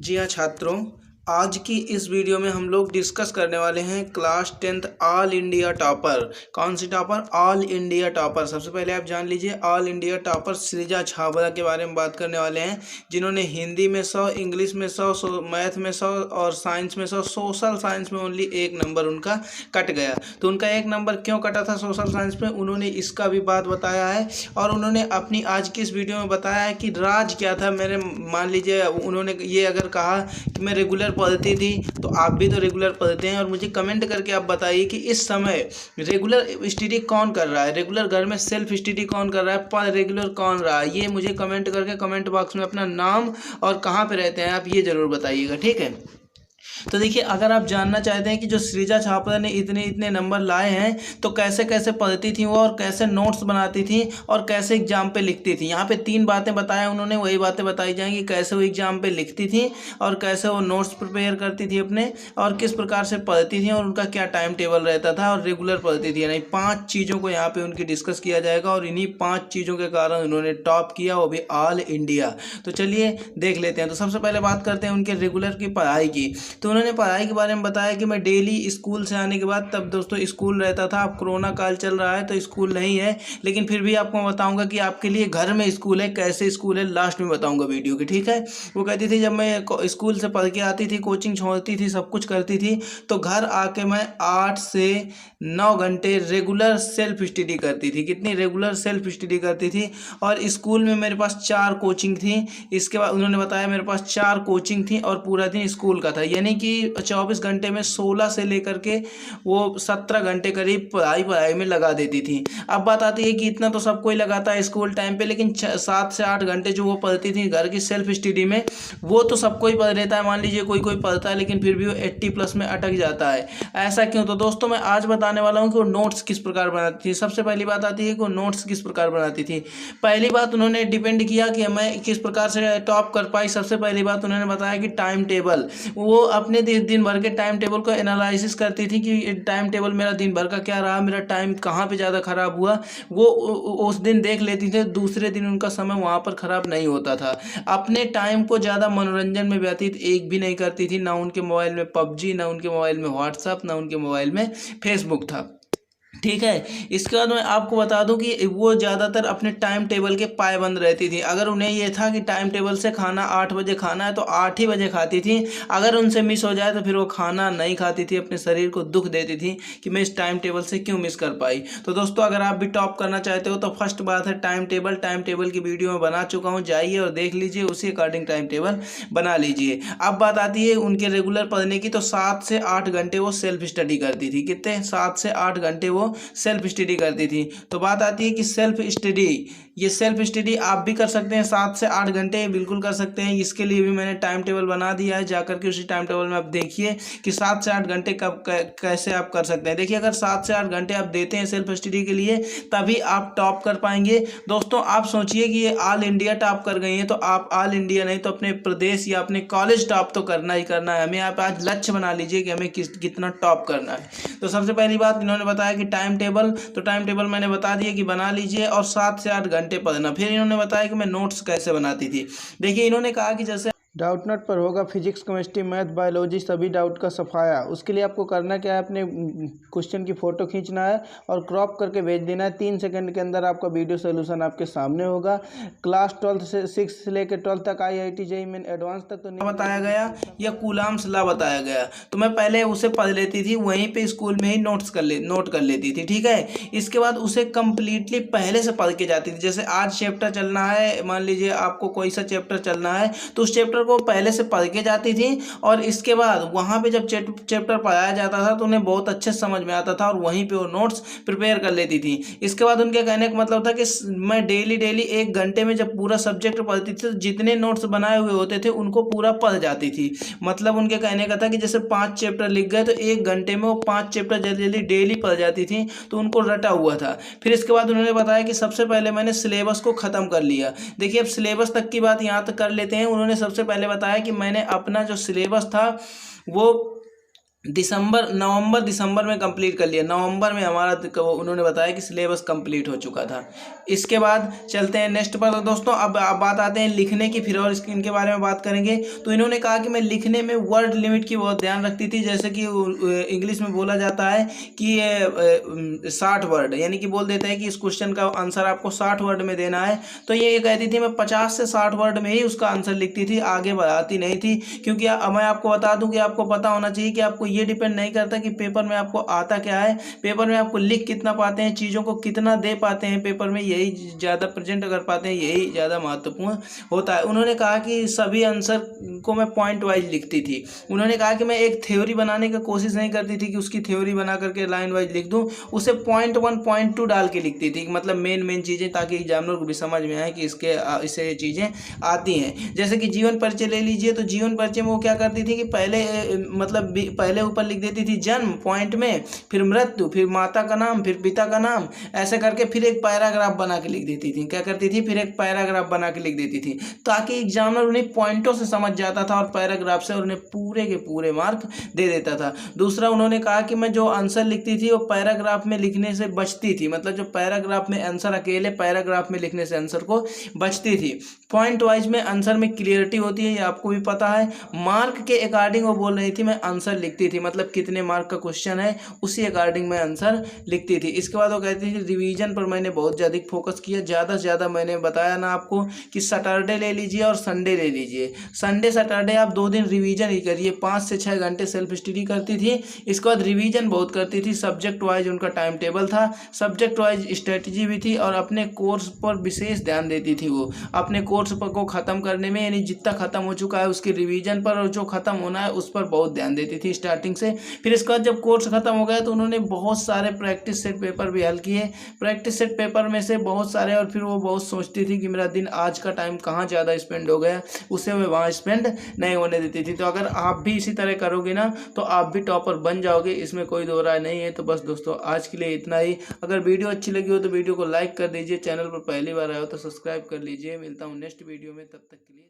जी हाँ छात्रों, आज की इस वीडियो में हम लोग डिस्कस करने वाले हैं class 10th all India topper. कौन सी टॉपर? All India topper. सबसे पहले आप जान लीजिए ऑल इंडिया टॉपर सृजा छाबड़ा के बारे में बात करने वाले हैं, जिन्होंने हिंदी में 100, इंग्लिश में 100, मैथ में 100 और साइंस में 100। सोशल साइंस में ओनली 1 नंबर उनका कट गया। तो उनका 1 नंबर क्यों कटा था सोशल साइंस में, उन्होंने इसका भी बात बताया है। और उन्होंने अपनी आज की इस वीडियो में बताया है कि राज क्या था। मेरे मान लीजिए उन्होंने ये अगर कहा कि मैं रेगुलर पढ़ती थी, तो आप भी तो रेगुलर पढ़ते हैं। और मुझे कमेंट करके आप बताइए कि इस समय रेगुलर स्टडी कौन कर रहा है, रेगुलर घर में सेल्फ स्टडी कौन कर रहा है, पर रेगुलर कौन रहा है। ये मुझे कमेंट करके कमेंट बॉक्स में अपना नाम और कहाँ पे रहते हैं आप ये ज़रूर बताइएगा, ठीक है। तो देखिए, अगर आप जानना चाहते हैं कि जो सृजा छाबड़ा ने इतने इतने नंबर लाए हैं तो कैसे कैसे पढ़ती थी वो, और कैसे नोट्स बनाती थी, और कैसे एग्जाम पे लिखती थी। यहाँ पे 3 बातें बताया उन्होंने, वही बातें बताई जाएंगी। कैसे वो एग्जाम पे लिखती थी, और कैसे वो नोट्स प्रिपेयर करती थी अपने, और किस प्रकार से पढ़ती थी, और उनका क्या टाइम टेबल रहता था, और रेगुलर पढ़ती थी या नहीं। 5 चीज़ों को यहाँ पे उनकी डिस्कस किया जाएगा, और इन्हीं 5 चीज़ों के कारण उन्होंने टॉप किया, वो भी ऑल इंडिया। तो चलिए देख लेते हैं। तो सबसे पहले बात करते हैं उनके रेगुलर की पढ़ाई की। तो उन्होंने पढ़ाई के बारे में बताया कि मैं डेली स्कूल से आने के बाद, तब दोस्तों स्कूल रहता था, अब कोरोना काल चल रहा है तो स्कूल नहीं है, लेकिन फिर भी आपको बताऊंगा कि आपके लिए घर में स्कूल है, कैसे स्कूल है, लास्ट में बताऊंगा वीडियो के, ठीक है। वो कहती थी जब मैं स्कूल से पढ़ के आती थी, कोचिंग छोड़ती थी, सब कुछ करती थी, तो घर आके मैं 8 से 9 घंटे रेगुलर सेल्फ स्टडी करती थी। कितनी रेगुलर सेल्फ स्टडी करती थी। और स्कूल में मेरे पास 4 कोचिंग थी। इसके बाद उन्होंने बताया मेरे पास 4 कोचिंग थी और पूरा दिन स्कूल का था, यानी कि 24 घंटे में 16 से लेकर के वो 17 घंटे करीब पढ़ाई में लगा देती थी। अब बात आती है कि इतना तो सबको ही लगाता है स्कूल टाइम पे, लेकिन 7 से 8 घंटे जो वो पढ़ती थी घर की सेल्फ स्टडी में, वो तो सबको ही पढ़ लेता है। मान लीजिए कोई कोई पढ़ता है, लेकिन फिर भी वो 80+ में अटक जाता है। ऐसा क्यों? तो दोस्तों मैं आज बताने वाला हूँ कि वो नोट्स किस प्रकार बनाती थी। सबसे पहली बात आती है कि वो नोट्स किस प्रकार बनाती थी। पहली बात उन्होंने डिपेंड किया कि मैं किस प्रकार से टॉप कर पाई। सबसे पहली बात उन्होंने बताया कि टाइम टेबल। वो अपने दिन भर के टाइम टेबल को एनालिसिस करती थी कि टाइम टेबल मेरा दिन भर का क्या रहा, मेरा टाइम कहाँ पे ज़्यादा खराब हुआ, वो उस दिन देख लेती थी। दूसरे दिन उनका समय वहाँ पर खराब नहीं होता था। अपने टाइम को ज़्यादा मनोरंजन में व्यतीत एक भी नहीं करती थी। ना उनके मोबाइल में पबजी, ना उनके मोबाइल में व्हाट्सअप, ना उनके मोबाइल में फेसबुक था, ठीक है। इसके बाद मैं आपको बता दूं कि वो ज़्यादातर अपने टाइम टेबल के पाबंद रहती थी। अगर उन्हें ये था कि टाइम टेबल से खाना 8 बजे खाना है तो 8 ही बजे खाती थी। अगर उनसे मिस हो जाए तो फिर वो खाना नहीं खाती थी, अपने शरीर को दुख देती थी कि मैं इस टाइम टेबल से क्यों मिस कर पाई। तो दोस्तों अगर आप भी टॉप करना चाहते हो तो फर्स्ट बात है टाइम टेबल की वीडियो में बना चुका हूँ, जाइए और देख लीजिए, उसी अकॉर्डिंग टाइम टेबल बना लीजिए। अब बात आती है उनके रेगुलर पढ़ने की। तो 7 से 8 घंटे वो सेल्फ स्टडी करती थी। कितने? 7 से 8 घंटे वो सेल्फ स्टडी करती थी। तो बात आती है कि सेल्फ स्टडी, ये सेल्फ स्टडी आप भी कर सकते हैं 7 से 8 घंटे बिल्कुल कर सकते हैं। इसके लिए भी मैंने टाइम टेबल बना दिया है, जाकर के उसी टाइम टेबल में आप देखिए कि 7 से 8 घंटे कब कैसे आप कर सकते हैं। देखिए, अगर 7 से 8 घंटे आप देते हैं सेल्फ स्टडी के लिए, तभी आप टॉप कर पाएंगे। दोस्तों आप सोचिए कि ये ऑल इंडिया टॉप कर गई हैं, तो आप ऑल इंडिया नहीं तो अपने प्रदेश या अपने कॉलेज टॉप तो करना ही करना है। हमें आप आज लक्ष्य बना लीजिए कि हमें कितना टॉप करना है। तो सबसे पहली बात इन्होंने बताया कि टाइम टेबल, तो टाइम टेबल मैंने बता दिया कि बना लीजिए, और 7 से 8 घंटे पढ़ना। फिर इन्होंने बताया कि मैं नोट्स कैसे बनाती थी। देखिए, इन्होंने कहा कि जैसे डाउट नोट पर होगा फिजिक्स, केमिस्ट्री, मैथ, बायोलॉजी सभी डाउट का सफाया। उसके लिए आपको करना क्या है, अपने क्वेश्चन की फ़ोटो खींचना है और क्रॉप करके भेज देना है। 3 सेकंड के अंदर आपका वीडियो सोल्यूशन आपके सामने होगा। क्लास 12 से 6 से लेकर 12 तक IIT JEE मेन एडवांस तक तो नहीं बताया गया, या कूलाम्स लॉ बताया गया, तो मैं पहले उसे पढ़ लेती थी, वहीं पे स्कूल में ही नोट कर लेती थी, ठीक है। इसके बाद उसे कंप्लीटली पहले से पढ़ के जाती थी। जैसे आज चैप्टर चलना है, मान लीजिए आपको कोई सा चैप्टर चलना है, तो उस चैप्टर को पहले से पढ़ के जाती थी, और इसके बाद वहाँ पे जब चैप्टर पढ़ाया जाता था तो उन्हें बहुत अच्छे समझ में आता था, और वहीं पे वो नोट्स प्रिपेयर कर लेती थी। इसके बाद उनके कहने का मतलब था कि मैं डेली 1 घंटे में जब पूरा सब्जेक्ट पढ़ती थी तो जितने नोट्स बनाए हुए होते थे उनको पूरा पढ़ जाती थी। मतलब उनके कहने का था कि जैसे 5 चैप्टर लिख गए तो 1 घंटे में वो 5 चैप्टर जल्दी जल्दी डेली पढ़ जाती थी, तो उनको रटा हुआ था। फिर इसके बाद उन्होंने बताया कि सबसे पहले मैंने सिलेबस को ख़त्म कर लिया। देखिए, अब सिलेबस तक की बात यहाँ तक कर लेते हैं। उन्होंने सबसे पहले बताया कि मैंने अपना जो सिलेबस था वो नवंबर दिसंबर में कंप्लीट कर लिया। नवंबर में हमारा उन्होंने बताया कि सिलेबस कंप्लीट हो चुका था। इसके बाद चलते हैं नेक्स्ट पर। तो दोस्तों अब बात आते हैं लिखने की, फिर और इनके बारे में बात करेंगे। तो इन्होंने कहा कि मैं लिखने में वर्ड लिमिट की बहुत ध्यान रखती थी, जैसे कि इंग्लिश में बोला जाता है कि 60 वर्ड, यानी कि बोल देते हैं कि इस क्वेश्चन का आंसर आपको 60 वर्ड में देना है। तो ये कहती थी मैं 50 से 60 वर्ड में ही उसका आंसर लिखती थी, आगे बढ़ाती नहीं थी। क्योंकि मैं आपको बता दूं कि आपको पता होना चाहिए कि आपको ये डिपेंड नहीं करता कि पेपर में आपको आता क्या है, पेपर में आपको लिख कितना पाते हैं, चीज़ों को कितना दे पाते हैं पेपर में, यही ज़्यादा प्रेजेंट कर पाते हैं, यही ज़्यादा महत्वपूर्ण होता है। उन्होंने कहा कि सभी आंसर को मैं पॉइंट वाइज लिखती थी। उन्होंने कहा कि मैं एक थ्योरी बनाने की कोशिश नहीं करती थी कि उसकी थ्योरी बना करके लाइन वाइज लिख दूं, उसे पॉइंट 1 पॉइंट 2 डाल के लिखती थी, मतलब मेन चीज़ें, ताकि एग्जामिनर को भी समझ में आए कि इससे चीज़ें आती हैं। जैसे कि जीवन परिचय ले लीजिए, तो जीवन परिचय में वो क्या करती थी कि पहले ऊपर लिख देती थी जन्म पॉइंट में, फिर मृत्यु, फिर माता का नाम, फिर पिता का नाम, ऐसे करके फिर एक पैराग्राफ बना के लिख देती थी। क्या करती थी? फिर एक पैराग्राफ बना के लिख देती थी, ताकि एग्जामिनर उन्हें पॉइंटों से समझ जाता था और पैराग्राफ से उन्हें पूरे के पूरे मार्क दे देता था। दूसरा उन्होंने कहा कि मैं जो आंसर लिखती थी वो पैराग्राफ में लिखने से बचती थी, मतलब जो पैराग्राफ में आंसर अकेले पैराग्राफ में लिखने से आंसर को बचती थी। पॉइंट वाइज में आंसर में क्लियरिटी होती है, ये आपको भी पता है। मार्क के अकॉर्डिंग वो बोल रही थी मैं आंसर लिखती थी, मतलब कितने मार्क का क्वेश्चन है उसी अकॉर्डिंग मैं आंसर लिखती थी। इसके बाद वो कहती थी रिवीजन पर मैंने बहुत ज़्यादा फोकस किया, ज़्यादा से ज़्यादा मैंने बताया ना आपको कि सैटरडे ले लीजिए और संडे ले लीजिए। संडे सैटरडे आप 2 दिन रिवीजन ही करिए, 5 से 6 घंटे सेल्फ स्टडी करती थी। इसके बाद रिवीजन बहुत करती थी, सब्जेक्ट वाइज उनका टाइम टेबल था, सब्जेक्ट वाइज स्ट्रेटजी भी थी, और अपने कोर्स पर विशेष ध्यान देती थी। वो अपने कोर्स पर को ख़त्म करने में, यानी जितना ख़त्म हो चुका है उसके रिवीजन पर, और जो ख़त्म होना है उस पर बहुत ध्यान देती थी स्टार्टिंग से। फिर इसके बाद जब कोर्स ख़त्म हो गया तो उन्होंने बहुत सारे प्रैक्टिस सेट पेपर भी हल किए। प्रैक्टिस सेट पेपर में से बहुत सारे, और फिर वो बहुत सोचती थी कि मेरा दिन आज का टाइम कहाँ ज़्यादा स्पेंड हो गया, उससे मैं वहाँ स्पेंड नहीं होने देती थी। तो अगर आप भी इसी तरह करोगे ना तो आप भी टॉपर बन जाओगे, इसमें कोई दो राय नहीं है। तो बस दोस्तों आज के लिए इतना ही। अगर वीडियो अच्छी लगी हो तो वीडियो को लाइक कर दीजिए, चैनल पर पहली बार आए हो तो सब्सक्राइब कर लीजिए। मिलता हूँ नेक्स्ट वीडियो में, तब तक के लिए।